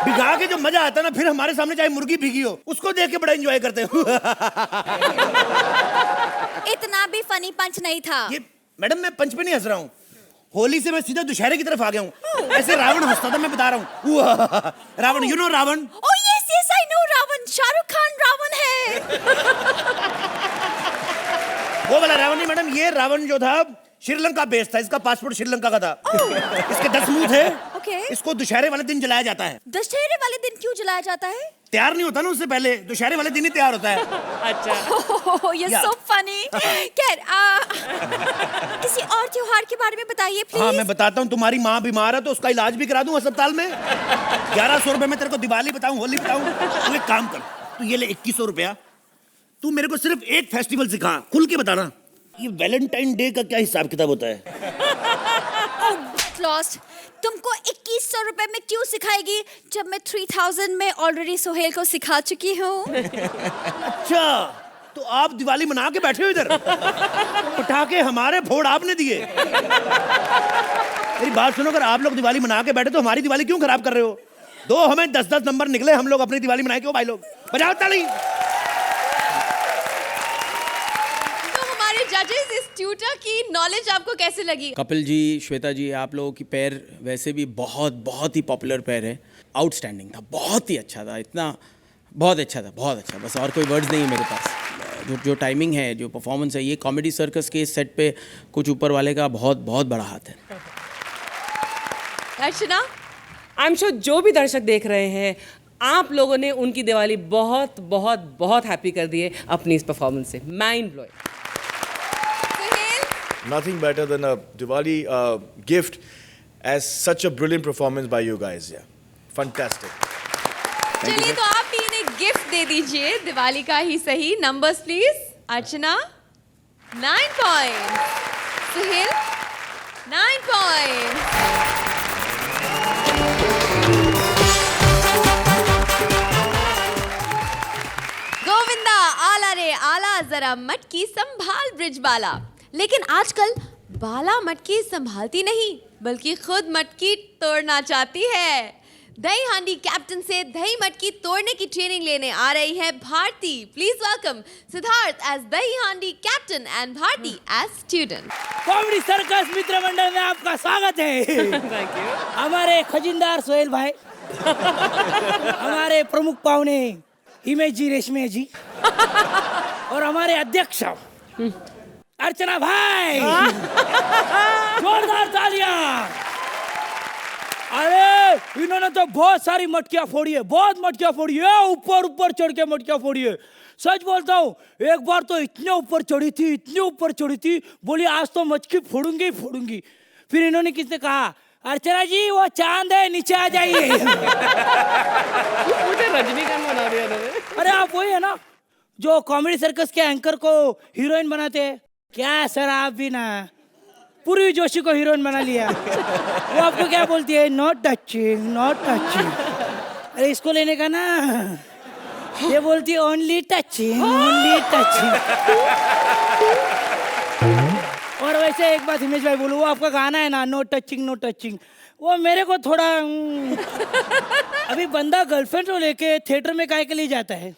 भिगा के जो मजा आता है ना, फिर हमारे सामने चाहे मुर्गी भीगी हो, उसको देख के बड़ा एंजॉय करते हैं। इतना भी फनी पंच नहीं था। ये मैडम मैं पंच पे नहीं हंस रहा हूँ, होली से मैं सीधा दुशहरे की तरफ आ गया हूँ। ऐसे रावण हंसता था, मैं बता रहा हूँ। Ravan, you know Ravan? Oh yes yes I know Ravan, Shahrukh Khan Ravan है। वो वाला रावण नहीं मैडम, ये रावण जो था श्रीलंका बेस्ड था, इसका पासपोर्ट श्रीलंका का था। इसके 10 मुंह थे। Okay. इसको दुशहरे वाले दिन जलाया जाता है। दशहरे वाले दिन क्यों जलाया जाता है? तैयार नहीं होता ना उससे पहले, दुशहरे वाले दिन ही तैयार होता है। अच्छा। Oh, you're so funny. खैर, किसी और त्योहार के बारे में बताइए प्लीज। हाँ मैं बताता हूँ, तुम्हारी माँ बीमार है तो उसका इलाज भी करा दूं अस्पताल में। 1100 रुपए में तेरे को दिवाली बताऊं, होली बताऊं। तू एक काम कर, तू ये ले 2100 रुपया, तू मेरे को सिर्फ एक फेस्टिवल सिखा, खुल के बताना, ये वैलेंटाइन डे का क्या हिसाब किताब होता है? लॉस्ट, तुमको 2100 रुपए में क्यों सिखाएगी जब मैं 3000 में ऑलरेडी सोहेल को सिखा चुकी हूँ। अच्छा, तो आप दिवाली मना के बैठे हो इधर? पटाखे हमारे फोड़ आपने दिए। मेरी बात सुनो, अगर आप लोग दिवाली मना के बैठे तो हमारी दिवाली क्यों खराब कर रहे हो? दो हमें 10-10 नंबर निकले, हम लोग अपनी दिवाली मनाए क्यों भाई लोग? बजाओ ताली। जजेस, इस ट्यूटर की नॉलेज आपको कैसे लगी? कपिल जी, श्वेता जी, आप लोगों की पैर वैसे भी बहुत ही पॉपुलर पैर है। आउटस्टैंडिंग था, बहुत ही अच्छा था, इतना बहुत अच्छा था, बहुत अच्छा। बस और कोई वर्ड्स नहीं है मेरे पास। जो टाइमिंग है, जो परफॉर्मेंस है, ये कॉमेडी सर्कस के सेट पे कुछ ऊपर वाले का बहुत बड़ा हाथ है। अर्चना, आई एम श्योर जो भी दर्शक देख रहे हैं, आप लोगों ने उनकी दिवाली बहुत हैप्पी कर दी है अपनी इस परफॉर्मेंस से। Mind blowing. Nothing better than a Diwali gift as such a brilliant performance by you guys. Yeah, fantastic. चलिए तो आप भी इन्हें गिफ्ट दे दीजिए, दिवाली का ही सही। Numbers please. Archana 9 point, Suhel 9 point. Govinda, आला रे आला, जरा मटकी संभाल ब्रिज बाला। लेकिन आजकल बाला मटकी संभालती नहीं बल्कि खुद मटकी तोड़ना चाहती है। दही हांडी कैप्टन से दही मटकी तोड़ने की ट्रेनिंग लेने आ रही है Bharti. Please welcome Siddharth as Dahi Handi captain and Bharti as student. Comedy circus मित्र मंडल में आपका स्वागत है। Thank you. हमारे खजिनदार सोहेल भाई, हमारे प्रमुख पाहुने हिमेश जी, रेशमे जी, और हमारे अध्यक्ष अर्चना भाई। जोरदार तालियां। अरे इन्होंने तो बहुत सारी मटकियां फोड़ी है, बहुत मटकियां फोड़ी है, ऊपर चढ़ के मटकियां फोड़ी है। सच बोलता हूँ, एक बार तो इतने ऊपर चढ़ी थी, बोली आज तो मटकी फोड़ूंगी। फिर इन्होंने किसने कहा, अर्चना जी वो चांद है, नीचे आ जाइए। मुझे रजनीकांत बना दिया इन्होंने। अरे आप वही है ना जो कॉमेडी सर्कस के एंकर को हीरोइन बनाते हैं? क्या सर, आप भी ना पूर्वी जोशी को हीरोइन बना लिया। वो आपको क्या बोलती है? Not touching. अरे इसको लेने का ना, ये बोलती है ओनली टचिंग। और वैसे एक बात हिमेश भाई बोलूं, वो आपका गाना है ना, नो टचिंग, वो मेरे को थोड़ा अभी बंदा गर्लफ्रेंड को लेके थिएटर में काहे के लिए जाता है?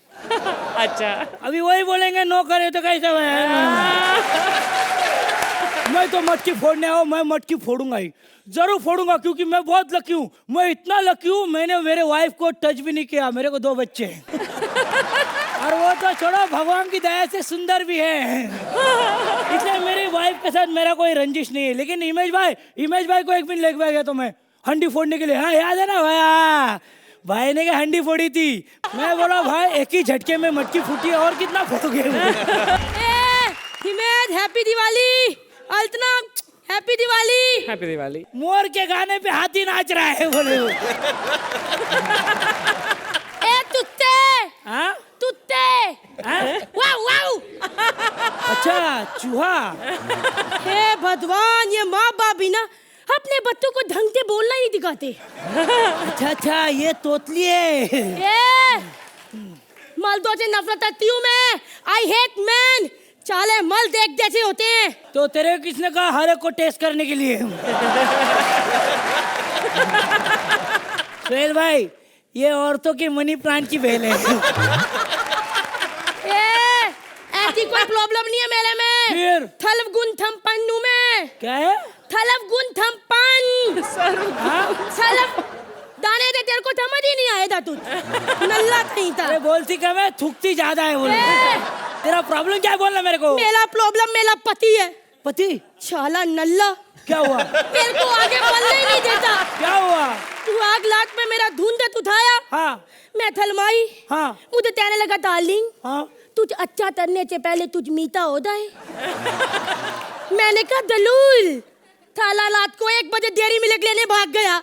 अच्छा, अभी वही बोलेंगे नो करे तो कैसे? मैं तो मटकी फोड़ने आया हूँ, मैं मटकी फोड़ूंगा ही, जरूर फोड़ूंगा, क्योंकि मैं बहुत लकी हूँ। मैं इतना लकी हूँ, मैंने मेरे वाइफ को टच भी नहीं किया। मेरे को 2 बच्चे हैं और वो तो छोड़ो, भगवान की दया से सुंदर भी है। इसलिए मेरी वाइफ के साथ मेरा कोई रंजिश नहीं है। लेकिन हिमेश भाई को एक दिन लेके गया तो मैं हंडी फोड़ने के लिए, हाँ याद है ना भैया, भाई ने क्या हंडी फोड़ी थी। मैं बोला भाई एक ही झटके में मटकी फूटी, और कितना फोड़ोगे। हिमेश हैप्पी दिवाली। अल्तना हैप्पी दिवाली। हैप्पी दिवाली। मोर के गाने पे हाथी नाच रहा है बोले वो। ए तुत्ते, हाँ तुत्ते, वाव वाव। अच्छा चूहा। हे भगवान, ये माँ बाप भी ना अपने बच्चों को ढंग से बोलना ही दिखाते। अच्छा ये तोतली है। ये मर्दों से नफरत करती हूँ मैं। I hate man. चाले मल देख जैसे होते हैं। तो तेरे किसने कहा हर एक को टेस्ट करने के लिए? सुहेल भाई, ये औरतों की मनी प्लांट की बेल है। ऐसी कोई प्रॉब्लम नहीं है मेरे में। फिर थलव गुन थम पन्नू में। क्या है? थलव गुन थम पन। थलव दाने दे, तेरे को समझ ही नहीं आएगा तू। नल्ला नहीं था। अरे बोलती क्या, मैं थूकती ज्यादा है बोले। तेरा प्रॉब्लम क्या है बोलना मेरे को। मेरा प्रॉब्लम मेरा पति है। पति? शाला नल्ला। क्या हुआ? मेरे को आगे बढ़ने ही नहीं देता। क्या हुआ? तू आग लात में मेरा धुंध उठाया। हाँ। मैं थलमाई। हाँ। मुझे कहने लगा डार्लिंग, हाँ। तुझ अच्छा करने से पहले तुझ मीता हो जाए। मैंने कहा दलूल। थाला रात को 1 बजे डेयरी मिल्क लेने भाग गया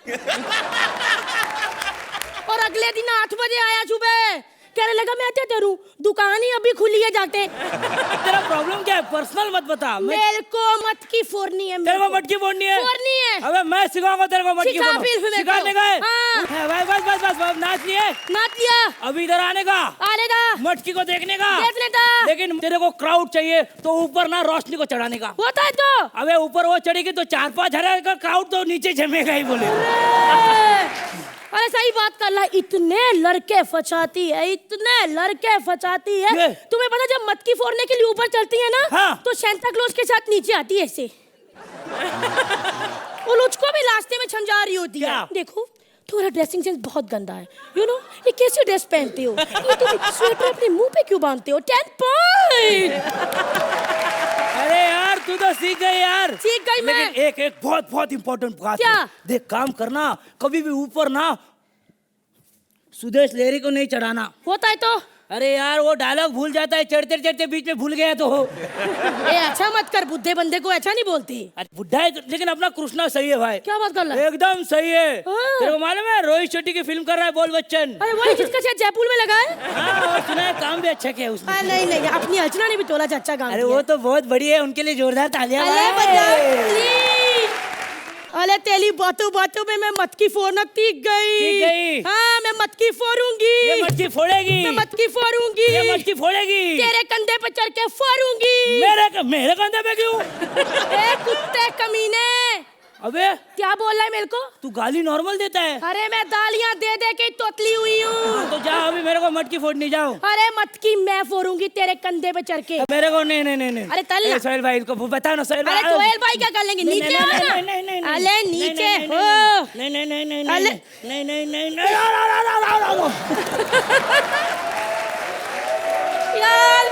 और अगले दिन 8 बजे आया सुबह। कहने लगा मैं क्या करूं, दुकान ही अभी खुली है जाके। तेरा प्रॉब्लम क्या है? पर्सनल मत बता। मेरे को मटकी फोड़नी है। तेरे को मटकी फोड़नी है? फोड़नी है। अबे मैं सिखाऊंगा तेरे को मटकी फोड़ना। सिखाने का है? हाँ। बस नाच लिए? नाच लिया। अभी इधर आने का? आने का। मटकी को देखने का? देखने का। लेकिन तेरे को क्राउड चाहिए तो ऊपर ना रोशनी को चढ़ाने का होता है। तो अबे ऊपर वो चढ़ेगी तो 4-5 हजार का क्राउड तो नीचे जमेगा ही बोले। अरे सही बात कर ला। इतने लड़के फंसाती है, इतने लड़के फंसाती है। तुम्हें पता जब मटकी फोड़ने के लिए ऊपर चलती है ना, हाँ। तो सेंटा क्लॉज के साथ नीचे आती है ऐसे। और उसको भी रास्ते में समझा रही होती है, देखो तुम्हारा ड्रेसिंग सेंस बहुत गंदा है। यू नो ये कैसी ड्रेस पहनते हो, ये तुम स्वेटर अपने मुंह पे क्यों बांधते हो? 10 पॉइंट। अरे यार तू तो सीख गई यार। सीख गई मैं। लेकिन एक बहुत इंपॉर्टेंट बात क्या? है। देख काम करना, कभी भी ऊपर ना सुदेश लहरी को नहीं चढ़ाना। होता है तो। अरे यार वो डायलॉग भूल जाता है, चढ़ते चढ़ते बीच में भूल गया तो। ए अच्छा मत कर, बुद्धे बंदे को अच्छा नहीं बोलती। अरे बुढ़ा है लेकिन अपना कृष्णा सही है भाई। क्या बात कर रहा है? एकदम सही है। तेरे को मालूम है रोहित शेट्टी की फिल्म कर रहा है बोल बच्चन। अरे वही जिसका शायद जयपुर में लगा है। हाँ और सुना है काम भी अच्छा किया उसने। नहीं अपनी अर्चना ने भी तोला अच्छा काम। अरे वो तो बहुत बढ़िया है, उनके लिए जोरदार तालियां। अरे तेली बातों में मैं मटकी फोड़ना सीख गई। हाँ मैं मटकी फोड़ूंगी। ये मटकी फोड़ेगी। मैं मटकी फोड़ूंगी। ये मटकी फोड़ेगी। तेरे कंधे पे चढ़ के फोड़ूंगी। मेरे कंधे पे क्यों? ए कुत्ते कमीने। अबे क्या बोल रहा है मेरे को? तू गाली नॉर्मल देता है। अरे मैं गालियां दे दे के तोतली हुई हूँ। तो जाओ अभी मेरे को मटकी फोड़नी जाओ। अरे मटकी मैं फोड़ूंगी तेरे कंधे पे चढ़ के। मेरे को नहीं। अरे तल ना। सोहेल भाई को बताओ ना सोहेल भाई। अरे सोहेल भाई क्या कर लेंगे? नीचे हो ना। अरे नीचे हो। नहीं। यार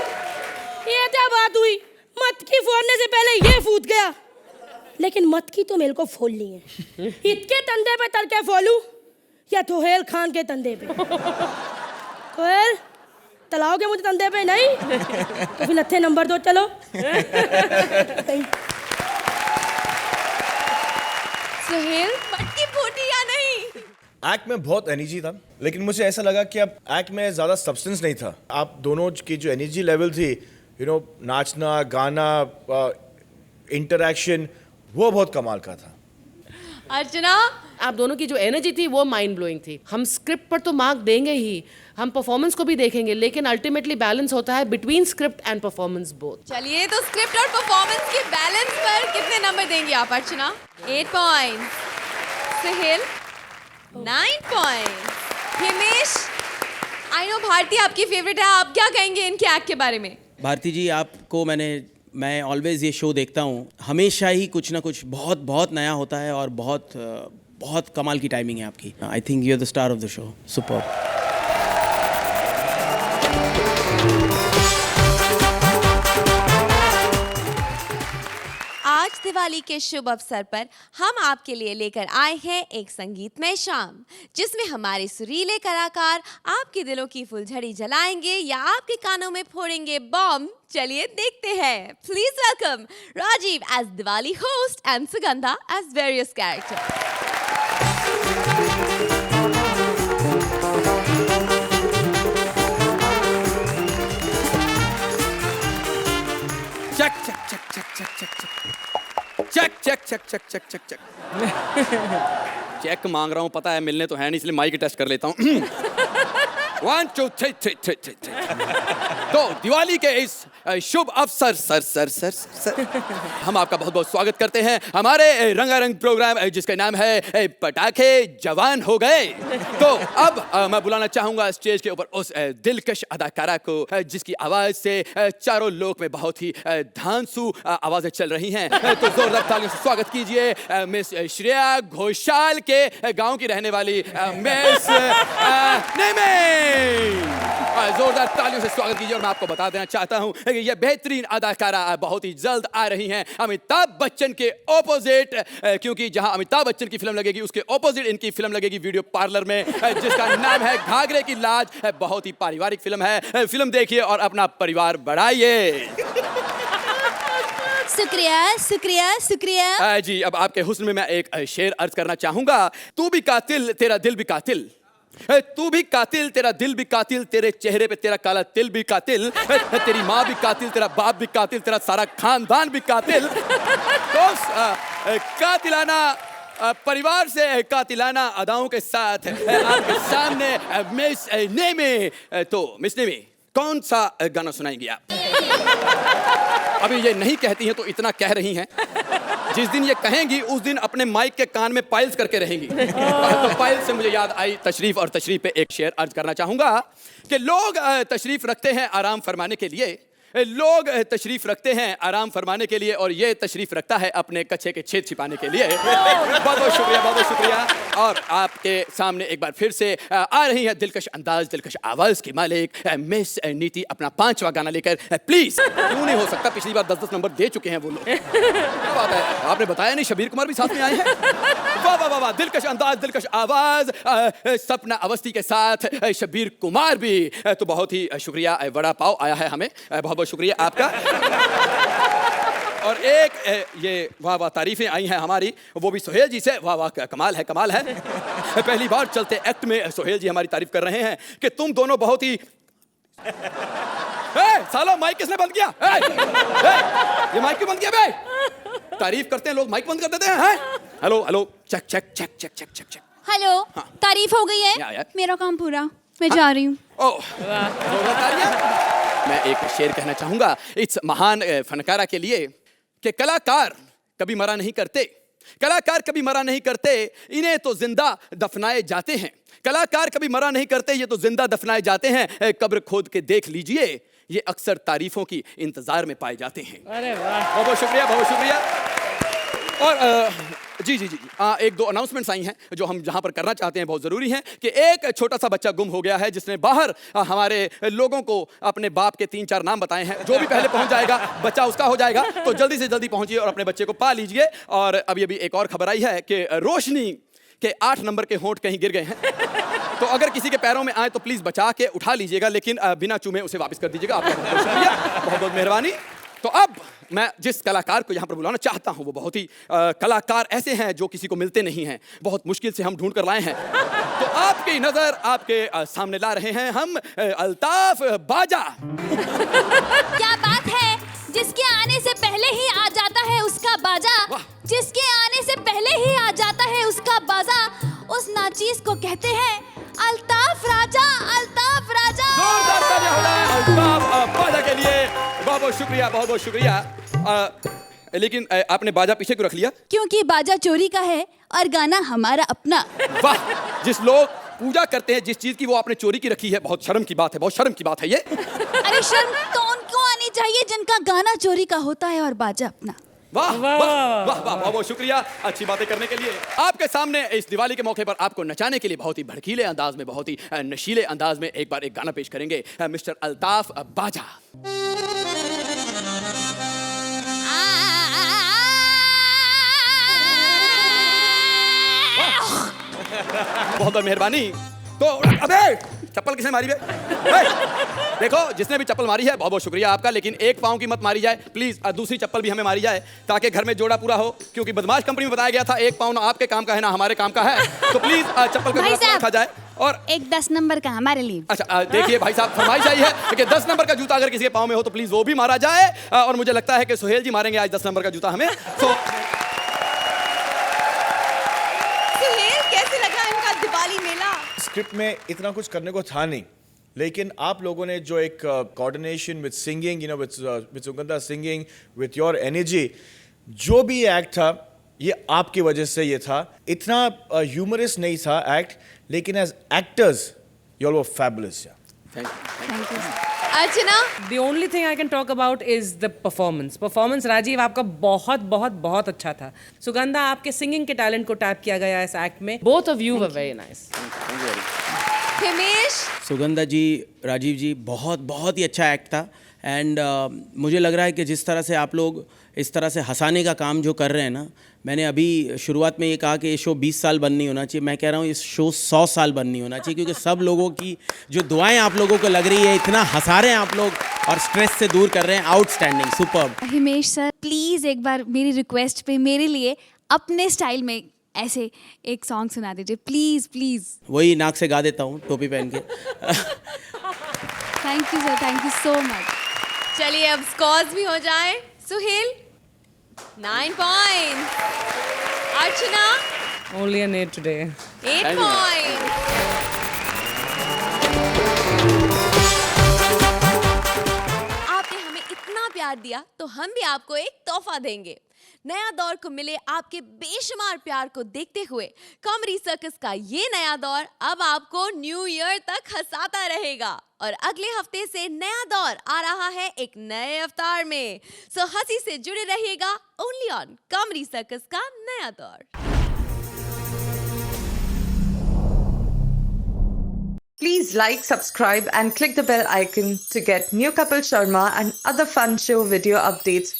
ये क्या बात हुई? मटकी फोड़ने से पहले ये फूट गया, लेकिन मटकी तो मेरे को फोड़नी है। इसके तंदे पे तल के फोड़ूं या तोहेल खान के तंदे पे? तोहेल तलाओगे मुझे तंदे पे? नहीं तो फिर लत्थे नंबर 2 चलो। सुहेल मटकी फूटी या नहीं? एक्ट में बहुत एनर्जी था, लेकिन मुझे ऐसा लगा कि अब एक्ट में ज़्यादा सब्सटेंस नहीं था। आप दोनों की जो एनर्जी लेवल थी, यू नो नाचना गाना इंटरेक्शन, वो बहुत कमाल का था। अर्चना, आप दोनों की जो एनर्जी थी वो माइंड ब्लोइंग थी। हम स्क्रिप्ट पर तो मार्क देंगे ही, हम परफॉर्मेंस को भी देखेंगे, लेकिन अल्टीमेटली बैलेंस होता है between script and performance both. चलिए तो स्क्रिप्ट और परफॉर्मेंस के बैलेंस पर कितने नंबर देंगी आप Archana? 8 point. Suhel 9 point. Himesh, I know Bharti आपकी फेवरेट है, आप क्या कहेंगे इनके एक्ट के बारे में? भारती जी आपको मैंने मैं ऑलवेज ये शो देखता हूँ, हमेशा ही कुछ ना कुछ बहुत बहुत नया होता है और बहुत बहुत कमाल की टाइमिंग है आपकी. I think you are the star of the show. Super. आज दिवाली के शुभ अवसर पर हम आपके लिए लेकर आए हैं एक संगीतमय शाम, जिसमें हमारे सुरीले कलाकार आपके दिलों की फुलझड़ी जलाएंगे या आपके कानों में फोड़ेंगे बॉम्ब. चलिए देखते हैं. Please welcome Rajiv as Diwali host and Sugandha as various character. चक चक चक चक चक चक चक चक चक चक चक चक चक. चेक मांग रहा हूँ, पता है मिलने तो है नहीं, इसलिए माइक टेस्ट कर लेता हूँ. 1 2 3 3 3 3. तो दिवाली के इस शुभ अवसर सर हम आपका बहुत बहुत स्वागत करते हैं हमारे रंगारंग प्रोग्राम जिसका नाम है पटाखे जवान हो गए. तो अब मैं बुलाना चाहूंगा स्टेज के ऊपर उस दिलकश अदाकारा को जिसकी आवाज से चारों लोक में बहुत ही धांसू आवाजें चल रही हैं. तो जोरदार तालियों से स्वागत कीजिए मिस श्रेया घोषाल के गांव की रहने वाली मिस नेमे. जोरदार तालियों से स्वागत कीजिए. और मैं आपको बता देना चाहता हूं कि ये बेहतरीन अदाकारा बहुत ही जल्द आ रही हैं अमिताभ बच्चन के ऑपोजिट, क्योंकि जहां अमिताभ बच्चन की फिल्म लगेगी उसके ऑपोजिट इनकी फिल्म लगेगी वीडियो पार्लर में, जिसका नाम है घाघरे की लाज. बहुत ही पारिवारिक फिल्म है. फिल्म देखिए और अपना परिवार बढ़ाइए. शुक्रिया शुक्रिया शुक्रिया. जी अब आपके हुस्न में मैं एक शेर अर्ज करना चाहूंगा. तू भी कातिल तेरा दिल भी कातिल, तू भी कातिल तेरा दिल भी कातिल, तेरे चेहरे पे तेरा काला तिल भी कातिल, तेरी माँ भी कातिल, तेरा बाप भी कातिल, तेरा सारा खानदान भी कातिल. तो कातिलाना परिवार से कातिलाना अदाओं के साथ आपके सामने मिस नेमे. तो मिस नेमे कौन सा गाना सुनाएंगी आप? अभी ये नहीं कहती हैं तो इतना कह रही हैं. जिस दिन ये कहेंगी उस दिन अपने माइक के कान में पाइल्स करके रहेंगी. तो पाइल्स से मुझे याद आई तशरीफ, और तशरीफ पे एक शेर अर्ज करना चाहूंगा कि लोग तशरीफ रखते हैं आराम फरमाने के लिए, लोग तशरीफ रखते हैं आराम फरमाने के लिए, और ये तशरीफ रखता है अपने कच्छे के छेद छिपाने के लिए. बहुत बहुत शुक्रिया, बहुत बहुत शुक्रिया. और आपके सामने एक बार फिर से आ रही है दिलकश अंदाज, दिलकश आवाज की मालिक मिस नीति अपना 5वां गाना लेकर. प्लीज. क्यों नहीं हो सकता, पिछली बार 10-10 नंबर दे चुके हैं वो लोग. क्या बात है, आपने बताया नहीं शबीर कुमार भी साथ में आए हैं. वाह वाह वाह, दिलकश अंदाज, दिलकश आवाज, सपना अवस्थी के साथ शबीर कुमार भी. तो बहुत ही शुक्रिया. वड़ा पाव आया है हमें, बहुत शुक्रिया आपका. और एक ये वाह वाह तारीफें आई हैं हमारी, वो भी सोहेल जी से. वाह वाह, कमाल है कमाल है. पहली बार चलते एक्ट में सोहेल जी हमारी तारीफ कर रहे हैं कि तुम दोनों बहुत ही सालो माइक किसने बंद किया? ये माइक क्यों बंद किया बे? तारीफ करते हैं लोग माइक बंद कर देते हैं. Hello hello, check check check check check check check. Hello, तारीफ हो गई है, मेरा काम पूरा, मैं जा रही हूँ. मैं एक शेर कहना चाहूंगा इस महान फनकारा के लिए कि कलाकार कभी मरा नहीं करते, कलाकार कभी मरा नहीं करते, इन्हें तो जिंदा दफनाए जाते हैं. कलाकार कभी मरा नहीं करते, ये तो जिंदा दफनाए जाते हैं. कब्र खोद के देख लीजिए, ये अक्सर तारीफों की इंतजार में पाए जाते हैं. अरे वाह, बहुत बहुत शुक्रिया, बहुत शुक्रिया. और जी जी जी एक दो अनाउंसमेंट्स आई हैं जो हम जहां पर करना चाहते हैं, बहुत ज़रूरी हैं. कि एक छोटा सा बच्चा गुम हो गया है जिसने बाहर हमारे लोगों को अपने बाप के 3-4 नाम बताए हैं. जो भी पहले पहुंच जाएगा बच्चा उसका हो जाएगा. तो जल्दी से जल्दी पहुंचिए और अपने बच्चे को पा लीजिए. और अभी एक और खबर आई है कि रोशनी के 8 नंबर के होंठ कहीं गिर गए हैं. तो अगर किसी के पैरों में आए तो प्लीज़ बचा के उठा लीजिएगा, लेकिन बिना चूमे उसे वापस कर दीजिएगा. आपका बहुत शुक्रिया, बहुत बहुत मेहरबानी. तो अब मैं जिस कलाकार को यहाँ पर बुलाना चाहता हूँ वो बहुत ही कलाकार ऐसे हैं जो किसी को मिलते नहीं हैं, बहुत मुश्किल से हम ढूंढ कर लाए हैं. तो आपकी नजर आपके सामने ला रहे हैं हम अल्ताफ बाजा. क्या बात है, जिसके आने से पहले ही आ जाता है उसका बाजा, जिसके आने से पहले ही आ जाता है उसका बाजा, उस नाचीज को कहते हैं अल्ताफ राजा. अल्ताफ राजा, जोरदार तालियां हो जाए अल्ताफ बाजा के लिए. बहुत बहुत शुक्रिया, बहुत बहुत शुक्रिया. लेकिन आपने बाजा पीछे क्यों रख लिया? क्योंकि बाजा चोरी का है और गाना हमारा अपना. वाह, जिस लोग पूजा करते हैं जिस चीज की वो आपने चोरी की रखी है, बहुत शर्म की बात है, बहुत शर्म की बात है ये. अरे शर्म तो उनको आनी चाहिए जिनका गाना चोरी का होता है और बाजा अपना। वाह वाह वाह वाह वाह, बहुत शुक्रिया अच्छी बातें करने के लिए। आपके सामने इस दिवाली के मौके पर आपको नचाने के लिए बहुत ही भड़कीले अंदाज में, बहुत ही नशीले अंदाज में एक बार एक गाना पेश करेंगे मिस्टर अल्ताफ बाजा। बहुत बहुत मेहरबानी। तो अबे चप्पल किसने मारी बे? देखो जिसने भी चप्पल मारी है बहुत बहुत शुक्रिया आपका, लेकिन एक पाँव की मत मारी जाए प्लीज, दूसरी चप्पल भी हमें मारी जाए ताकि घर में जोड़ा पूरा हो, क्योंकि बदमाश कंपनी में बताया गया था एक पाँव ना आपके काम का है ना हमारे काम का है। तो प्लीज चप्पल का जोड़ा रखा जाए। और एक 10 नंबर का हमारे लिए। अच्छा देखिए भाई साहब फरमाइश आई है कि 10 नंबर का जूता अगर किसी के पाँव में हो तो प्लीज वो भी मारा जाए, और मुझे लगता है कि सुहेल जी मारेंगे आज 10 नंबर का जूता हमें। तो कैसे लगा इनका दिवाली मेला? स्क्रिप्ट में इतना कुछ करने को था नहीं, लेकिन आप लोगों ने जो एक coordination with singing, you know, with Sugandha singing, with your energy, जो भी एक्ट था ये आपकी वजह से ये था। इतना ह्यूमरस नहीं था एक्ट, लेकिन as actors you all were fabulous. Thank you. Archana, The only thing I can talk about is the performance. Performance Rajiv आपका बहुत बहुत बहुत अच्छा था। सुगंधा आपके सिंगिंग के टैलेंट को टैप किया गया इस एक्ट में। Both of you were very nice. Himesh, Sugandha जी, राजीव जी, बहुत बहुत ही अच्छा एक्ट था। एंड मुझे लग रहा है कि जिस तरह से आप लोग इस तरह से हंसाने का काम जो कर रहे हैं ना, मैंने अभी शुरुआत में ये कहा कि ये शो 20 साल बंद नहीं होना चाहिए, मैं कह रहा हूँ इस शो 100 साल बंद नहीं होना चाहिए, क्योंकि सब लोगों की जो दुआएं आप लोगों को लग रही है, इतना हंसा रहे हैं आप लोग और स्ट्रेस से दूर कर रहे हैं। Outstanding, superb. Himesh sir please एक बार मेरी रिक्वेस्ट पे मेरे लिए अपने स्टाइल में ऐसे एक सॉन्ग सुना दीजिए प्लीज प्लीज। वही नाक से गा देता हूँ टोपी पहन के। Thank you sir, thank you so much. चलिए अब स्कोर्स भी हो जाए। Suhail 9 point, Archana Only an 8 today. 8 point. आपने हमें इतना प्यार दिया तो हम भी आपको एक तोहफा देंगे। नया दौर को मिले आपके बेशुमार प्यार को देखते हुए कॉमेडी सर्कस का ये नया दौर अब आपको न्यू ईयर तक हंसाता रहेगा, और अगले हफ्ते से नया दौर आ रहा है एक नए अवतार में। सो हंसी से जुड़े रहिएगा ओनली ऑन कॉमेडी सर्कस का नया दौर। Please like, subscribe and click the bell icon to get new Kapil Sharma and other fun show video updates